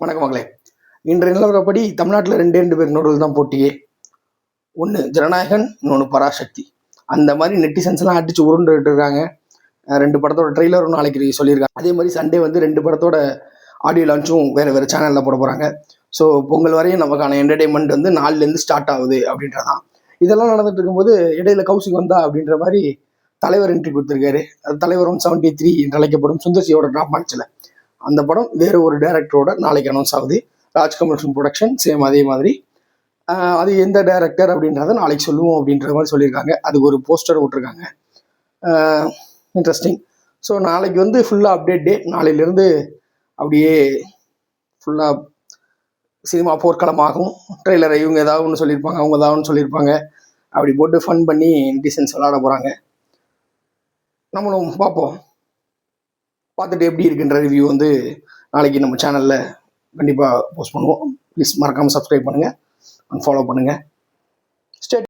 வணக்கம் மகளே. இன்றைய நிலவரப்படி தமிழ்நாட்டில் ரெண்டு பேர் நடுவில் தான் போட்டியே. ஒன்று ஜனநாயகன், இன்னொன்று பராசக்தி. அந்த மாதிரி நெட்டிசன்ஸ்லாம் அடிச்சு உருண்டுட்டு இருக்காங்க. ரெண்டு படத்தோட ட்ரெய்லரும் நாளைக்கு சொல்லியிருக்காங்க. அதே மாதிரி சண்டே வந்து ரெண்டு படத்தோட ஆடியோ லான்ச்சும் வேறு சேனலில் போட போகிறாங்க. ஸோ பொங்கல் வரையும் நமக்கான என்டர்டெயின்மெண்ட் வந்து நாலுலேருந்து ஸ்டார்ட் ஆகுது அப்படின்றதான். இதெல்லாம் நடந்துட்டு இருக்கும்போது இடையில கௌசிக் வந்தா அப்படின்ற மாதிரி தலைவர் என்ட்ரி கொடுத்துருக்காரு. அது தலைவர் 173 என்று அழைக்கப்படும் சுந்தர்சியோட ட்ராப் ஆனிச்சில் அந்த படம் வேறு ஒரு டைரக்டரோட நாளைக்கு அனௌன்ஸ் ஆகுது. ராஜ்கமல் ப்ரொடக்ஷன் சேம் அதே மாதிரி. அது எந்த டைரக்டர் அப்படின்றத நாளைக்கு சொல்லுவோம் அப்படின்ற மாதிரி சொல்லியிருக்காங்க. அதுக்கு ஒரு போஸ்டர் விட்டுருக்காங்க. இன்ட்ரெஸ்டிங். ஸோ நாளைக்கு வந்து ஃபுல்லாக அப்டேட் டே. நாளையிலேருந்து அப்படியே ஃபுல்லாக சினிமா போர்க்களமாகும். ட்ரெய்லரை இவங்க ஏதாவது ஒன்று சொல்லியிருப்பாங்க, அவங்க ஏதாவது ஒன்று சொல்லியிருப்பாங்க. அப்படி போட்டு ஃபன் பண்ணி டிசைன்ஸ் விளாட போகிறாங்க. நம்மளும் பார்ப்போம். பார்த்துட்டு எப்படி இருக்குன்ற ரிவ்யூ வந்து நாளைக்கு நம்ம சேனலில் கண்டிப்பாக போஸ்ட் பண்ணுவோம். ப்ளீஸ் மறக்காமல் சப்ஸ்கிரைப் பண்ணுங்கள், ஃபாலோ பண்ணுங்கள். ஸ்டே